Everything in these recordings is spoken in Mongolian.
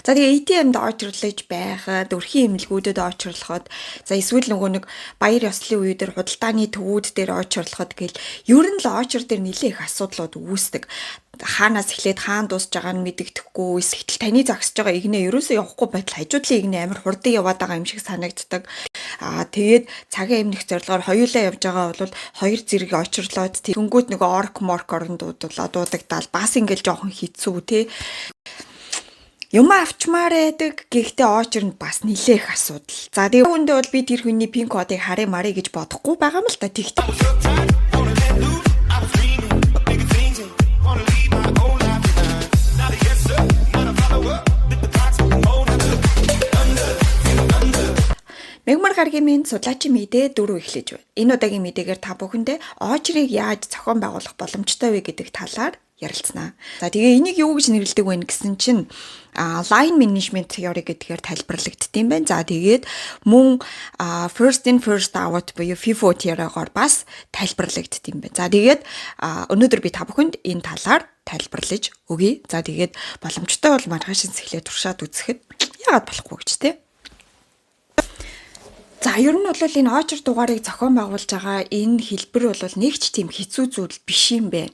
За тэгээ ATM-д очирлаж байхад өрхийн эмнэлгүүдэд очирлоход за эсвэл нөгөө нэг баяр ёслолын үеэр худалдааны төвүүд дээр очирлоход гэл ер нь л очир дээр нэлээ их асуудлууд үүсдэг. Хаанаас эхлээд хаан дуусж байгааг нь мэдэгдэхгүй эсвэл таны загсаж байгаа игнээ ерөөсөө явахгүй байтал хажуудлын игнээ амар хурдан яваад байгаа юм шиг санагддаг. Тэгээд цагаан эмнэх зорилгоор хоёулаа явж байгаа бол хоёр зэрэг очирлоод тэнгүүт нөгөө орк морк орондууд дуудагдал бас ингээл жоохон хэцүү тий. Юм авчмаар байдаг гэхдээ очирнд бас нилээх асуудал. За тэгээ үүндээ бол би тэр хүний пин кодыг харъя маръя гэж бодохгүй байгаа юм л та тэгтээ. Мегмар гаргийн минь судлаачийн мэдээ 4 эхлэж байна. Энэ удаагийн мэдээгээр та бүхэндээ очрыг яаж зохион байгуулах боломжтой вэ гэдэг талаар ярилцсанаа. За тэгээ энийг юу гэж нэрлэдэг вэ гэсэн чинь line management theory гэдгээр тайлбарлагдсан байна. За тэгээд мөн first in first out буюу FIFO theory-гоор бас тайлбарлагдсан байна. За тэгээд өнөөдөр би та бүхэнд энэ талаар тайлбарлаж өгье. За тэгээд боломжтой бол маргааш эхлээд туршаад үзэхэд яагаад болохгүй гэж те. За ер нь бол энэ очер дугаарыг зохион байгуулж байгаа энэ хэлбэр бол нэг ч тийм хэцүү зүйл биш юм байна.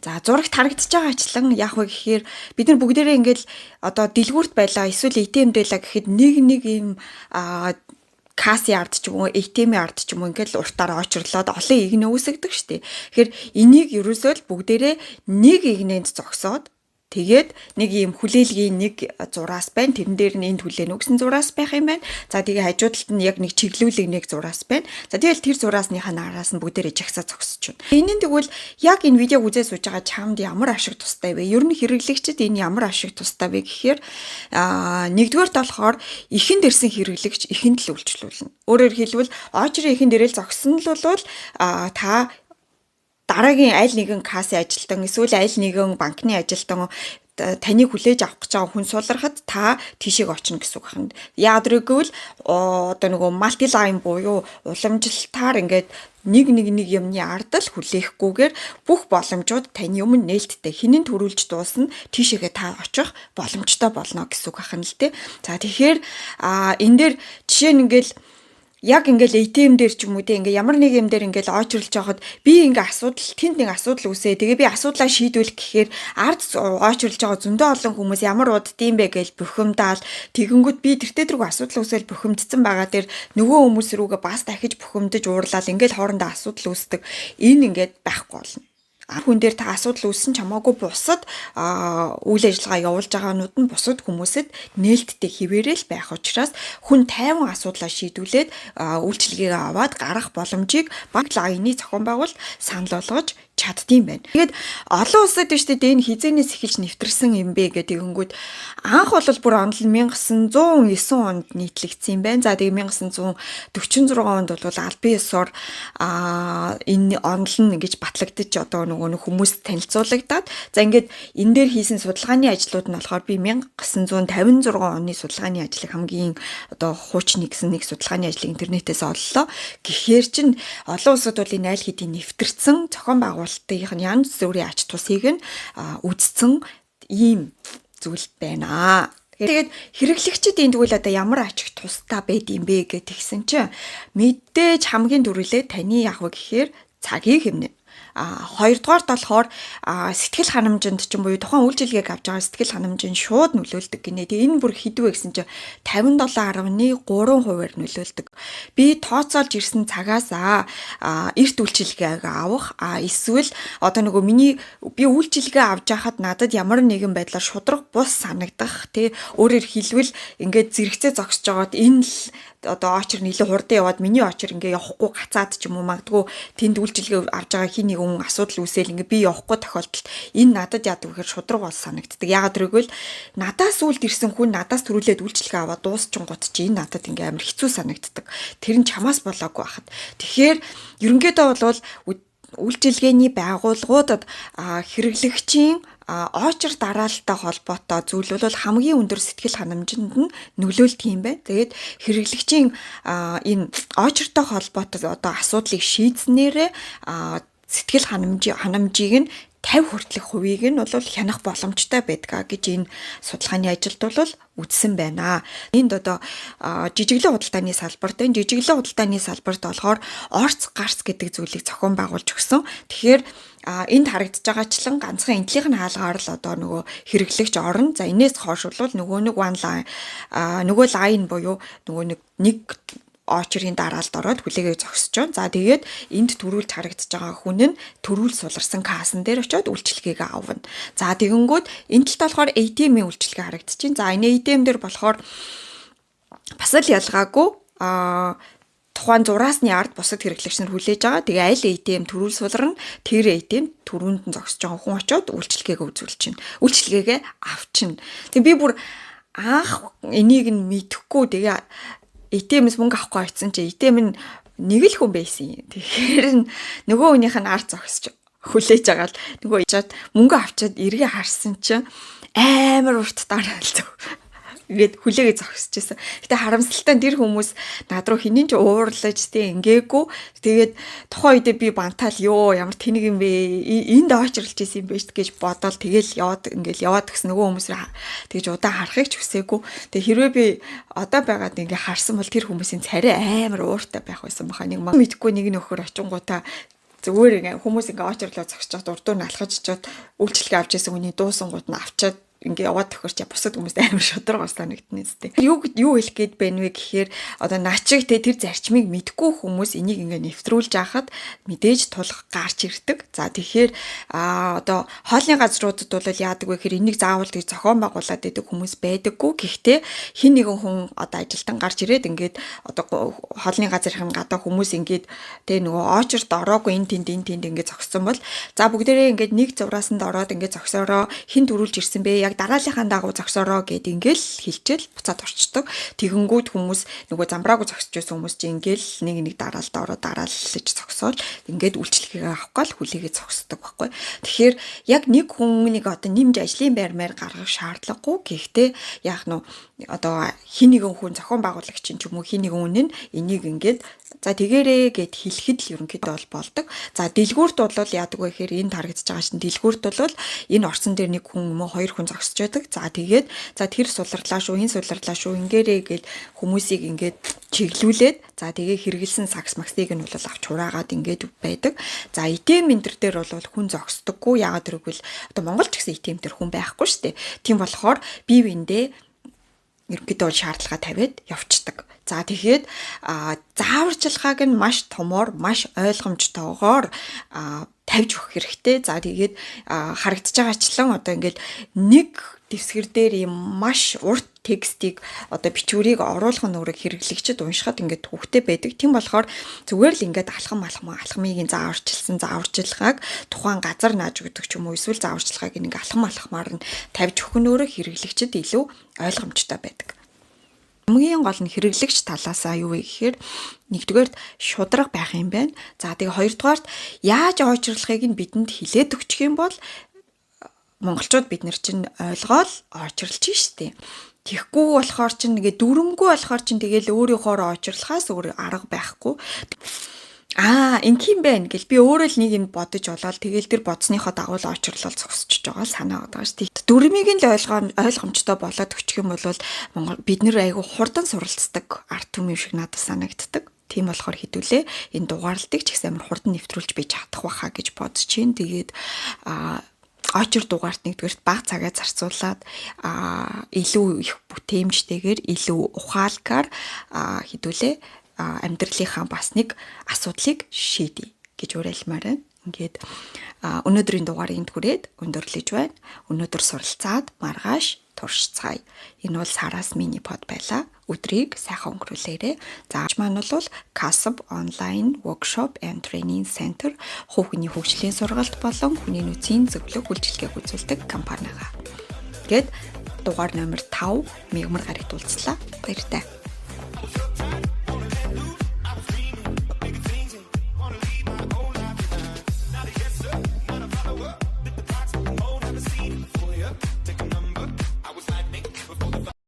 За зурагт харагдаж байгаачлан яг вэ гэхээр бид нар бүгдээрээ ингээл одоо дэлгүүрт байлаа эсвэл ATM дээлаа гэхэд нэг юм кассын ард ч юм уу ATM-ийн ард ч юм уу ингээл уртаар очирлоод олон игнэ үүсгдэг штеп. Тэгэхээр энийг ерөөсөө л бүгдээрээ нэг игнэнд зогсоод тэгээд нэг юм хүлээлгийн нэг зураас байна. Тэрэн дээр нь энд хүлээн өгсөн зураас байх юм байна. За тэгээ хажуудалд нь яг нэг чиглүүлэг нэг зураас байна. За тэгэл тэр зураасныхаа нараас нь бүгдээрээ жагсаа зогсож байна. Энэ нь тэгвэл яг энэ видеог үзээ сууж байгаа чамд ямар ашиг тустай вэ? Ер нь хэрэглэгчид энэ ямар ашиг тустай вэ гэхээр нэгдүгээрт болохоор ихэнд ирсэн хэрэглэгч ихэнд л үйлчлүүлнэ. Өөрөөр хэлбэл очрын ихэнд ирэл зогсон л бол та дараагийн аль нэгэн кассын ажилтан эсвэл аль нэгэн банкны ажилтан таныг хүлээж авах гэж байгаа хүн суулгахад та тийшээ очно гэсэн үг байна. Яг дөрөвгөл одоо нөгөө multi line буюу уламжлалтаар ингээд нэг юмны ардал хүлээхгүйгээр бүх боломжууд таны өмнө нээлттэй хинэн төрүүлж дуусна тийшээгээ та очих боломжтой болно гэсэн үг байна л дээ. За тэгэхээр энэ дээр жишээ нь ингээл яг ингээл ATM дээр ч юм уу те ингээ ямар нэг юм дээр ингээл очирлж байхад би ингээ тэнд нэг асуудал үүсээ. Тэгээ би асуудлаа шийдвүүлэх гэхээр ард очирлж байгаа зөндөө олон хүмүүс ямар уддсан бэ гэж бухимдаал тэгэнгүүт би тэртээ тэргүй асуудал үүсэл бухимдсан байгаа дээр нөгөө хүмүүс рүүгээ бас дахиж бухимдаж уурлаад ингээл хоорондоо асуудал үүсдэг. Энэ ингээд байхгүй болно. Хүн дээр та асуудал үүссэн ч хамаагүй бусад үйл ажиллагаа явуулж байгаанууд нь бусад хүмүүсэд нээлттэй хിവэрэл байх учраас хүн тайван асуудлаа шийдвүүлээд үйлчлэгээ аваад гарах боломжийг банк лагны зохион байгуулалт санал болгож чаддсан байна. Тэгээд олон улсад биш үү энэ хизээнээс эхэлж нэвтэрсэн юм бэ гэдэг тэгэнгүүт анх бол бүр онол 1909 онд нийтлэгдсэн юм байна. За тэгээд 1946 онд бол албан ёсоор энэ онол нь ингэж батлагдчих одоо нөгөө хүмүүс танилцуулагдаад за ингээд энэ дээр хийсэн судалгааны ажлууд нь болохоор би 1956 оны судалгааны ажлыг хамгийн одоо хуучны гэсэн нэг судалгааны ажлыг интернетээс оллоо. Гэхээр чин олон улсад бол энэ аль хэдийн нэвтэрсэн зохион байгуулалтын янз бүрийн ач тусыг нь үзсэн ийм зүйл байна. Тэгээд хэрэглэгчид энэ тэгвэл одоо ямар ач тустай байд юм бэ гэдгийгсэн чинь мэдээж хамгийн түрүүлээ таны яг гэхээр цагийг хэмнэ. Хоёрдугаарт болохоор сэтгэл ханамжинд ч юм уу тухайн үйлчилгээг авч байгаа сэтгэл ханамжинд шууд нөлөөлдөг гинэ. Тэгээ энэ бүр хэдвэ гэсэн чинь 57.3%-аар нөлөөлдөг. Би тооцоолж ирсэн цагаас эрт үйлчилгээг авах эсвэл одоо нөгөө би үйлчилгээ авч байхад надад ямар нэгэн байдлаар шудраг бус санагдах тий өөрөөр хэлбэл ингээд зэрэгцээ зогсож байгаад энэ л одоо очир нэлээ хурдан яваад миний очир ингээ явахгүй гацаад ч юм уу магадгүй тэнд үйлчилгээ авч байгаа хин нэг хүн асуудал үүсэл ингээ би явахгүй тохиолдолд энэ надад яадаг гэхээр шудраг бол санагддаг. Яагаад тэрвэл надаас үлд ирсэн хүн надаас төрүүлээд үйлчилгээ аваад дуусчингууд чи энэ надад ингээ амар хэцүү санагддаг. Тэр нь чамаас болоогүй байхад. Тэгэхээр ерөнхийдөө бол үйлчилгээний байгууллагуудад хэрэглэгчийн очир дараалттай холбоотой зүйл бол хамгийн өндөр сэтгэл ханамжинд нь нөлөөлдөг юм байна. Тэгээд хэрэглэгчийн энэ очиртой холбоотой одоо асуудлыг шийдснээрээ сэтгэл ханамжийг нь 50 хүртэлх хувийг нь бол хянах боломжтой байдаг гэж энэ судалгааны ажилд бол үзсэн байна. Энд одоо жижиглэн худалдааны салбарт энэ жижиглэн худалдааны салбарт болохоор орц гарц гэдэг зүйлийг зохион байгуулж өгсөн. Тэгэхээр энд харагдаж байгаачлан ганцхан энтлийнх нь хаалгаар л одоо нөгөө хэрэглэгч орно. За энээс хойш бол нөгөө one line нөгөө line буюу нөгөө нэг очрын дараалд ороод хүлээгээ зогсож байна. За тэгээд энд төрүүлж харагдаж байгаа хүн нь төрүүл суларсан кассан дээр очиод үйлчилгээгээ авна. За тэгэнгүүт энэ талд болохоор ATM-ийн үйлчилгээ харагдаж байна. За энэ ATM дээр болохоор бас л ялгаагүй тухайн зураасны ард бусад хэрэглэгч нар хүлээж байгаа. Тэгээ аль ATM төрүүл суларна, тэр ATM төрүүнд нь зогсож байгаа хүн очиод үйлчилгээгээ үзүүлж чинь. Үйлчилгээгээ авчин. Тэг би бүр анх энийг нь мэдэхгүй тэгээ ATM-с мөнгө авахгүй очсон чи ATM нь нэг л хүн байсан юм. Тэгэхээр нөгөө хүнийх нь ард зогсож хүлээж байгаа л нөгөө ичаад мөнгө авчаад эргээ харсан чи амар урт дараалал ингээд хүлээгээ зогсчихсан. Гэтэ харамсалтай тэр хүмүүс над руу хинэн ч уурлаж тий ингээгүй. Тэгээд тухайн үедээ би бантаал ёо ямар тэнэг юм бэ? Энд очирлж исэн юм бэ гэж бодоод тэгэл яваад гэсэн нөгөө хүмүүс тэгж удаа харахыг ч хүсээгүй. Тэгээ хэрвээ би одоо байгаад ингээ харсан бол тэр хүмүүсийн царай амар ууртай байх байсан баха. Нэг мэдхгүй нэг нөхөр очингуудаа зүгээр ингээ хүмүүс ингээ очирлоо зогсож чад урдуур нь алхаж чад үйлчлэгээ авч исэн хүний дуусангууд нь авчаад ингээ яваад тохирч бусад хүмүүст амар шодрогоос санагдана үстэй. Юу хэлэх гээд байна вэ гэхээр одоо начиг тэр зарчмыг мэдгүй хүмүүс энийг ингээ нэвтрүүлж яхад мэдээж тулах гарч ирдэг. За тэгэхээр одоо хоолны газруудад бол яадаг вэ гэхээр энийг заавал тэг зохион байгуулад идэг хүмүүс байдаггүй. Гэхдээ хин нэгэн хүн одоо ажилтан гарч ирээд ингээд одоо хоолны газрын гадаа хүмүүс ингээд тэг нөгөө очерт ороогүй энэ тэнд ингээд зогссон бол за бүгдээрээ ингээд нэг зураасанд ороод ингээд зогсороо хин төрүүлж ирсэн бэ яг дарааллынхаа дагуу зогсороо гэд ингээл хилчээл буцаад орчдөг. Тэгэнгүүт хүмүүс нөгөө замбраагүй зогсож байсан хүмүүс чинь ингээл нэг дараалд ороод дарааллаж зогсоол ингээд үйлчлэгээ авахгүй л хүлээгээ зогсдог байхгүй. Тэгэхээр яг нэг хүнийг одоо нэмж ажлын байр гаргах шаардлагагүй. Гэхдээ яах нь одоо хин нэгэн хүн зохион байгуулагч ч юм уу хин нэгэн хүн нь энийг ингээд за тэгээрээ гэд хэлэхэд л ерөнхийдөө бол болдог. За дэлгүүрт бол яадаг вэ гэхээр энэ тарагдж байгаа шин дэлгүүрт бол энэ орсон дээр нэг хүн юм уу хоёр хүн зогсож байдаг. За тэгээд за тэр суларлаа шүү, энэ суларлаа шүү ингээрээ гэд хүмүүсийг ингээд чиглүүлээд за тэгээ хэрэгэлсэн сакс максыг нь бол авч хураагаад ингээд байдаг. За ATM энэ дээр бол хүн зогсдоггүй. Яагаад гэвэл одоо Монголд ч гэсэн ATM дээр хүн байхгүй шүү дээ. Тийм болохоор бие биендээ ерөнхийдөө шаардлага тавиад явцдаг. За тэгэхээр зааварчилгааг нь маш томоор, маш ойлгомжтойгоор тавьж өгөх хэрэгтэй. За тэгээд харагдаж байгаачлан одоо ингээд нэг дэвсгэр дээр юм маш урт текстийг одоо бичвэрийг оруулах нь өөрөө хэрэглэгчд уншихад ингээд төвхтэй байдаг. Тийм болохоор зүгээр л ингээд алхмыг зааварчилгааг тухайн газар нааж өгдөг ч юм уу эсвэл зааварчилгааг ингээд алхмаар нь тавьж өгөх нь өөрөө хэрэглэгчд илүү ойлгомжтой байдаг. Хамгийн гол нь хэрэглэгч талаасаа юу вэ гэхээр нэгдүгээрт шударга байх юм байна. За тэгээ хоёрдугаарт яаж очирлахыг нь бидэнд хилээд өгчих юм бол монголчууд бид нар чинь ойлгоол очирлж штэ. Тэгэхгүй болохоор чинь нэгэ дүрмгүй болохоор чинь тэгэл өөрийнхөө очирлахаас өөр арга байхгүй. Ингийн байна гэл би өөрөө л нэг юм бодож болоод тэгэл тэр бодсныхоо дагуу л очирлол зогсчихж байгаа санаагаад байгаа шүү дээ. Дүрмийг нь л ойлгомжтой болоод өччих юм бол Монгол бид нэр айгу хурдан суралцдаг арт түмэн шиг надад санагддаг. Тийм болохоор хэдүүлээ энэ дугаарлалтыг ч ихсэн амар хурдан нэвтрүүлж би чадах байхаа гэж бодож чинь. Тэгээд очир дугаарт нэгдүгээрт бага цагаа зарцуулаад илүү их бүтээмжтэйгээр илүү ухаалгаар хэдүүлээ амьдралынхаа бас нэг асуудлыг шийдэе гэж уриалмаар байна. Ингээд өнөөдрийн дугаарыг түрээд өндөрлөж байна. Өнөөдөр суралцаад маргааш туршицгаая. Энэ бол Сараас мини под байлаа. Өдрийг сайхан өнгөрүүлээрэй. За маань бол Kasb онлайн workshop and training center хүүхний хөгжлийн сургалт болон хүний нөөцийн зөвлөх үйлчилгээг үзүүлдэг компанигаа. Гэт дугаар номер 5 мегмар гарагт уулзлаа. Баяртай.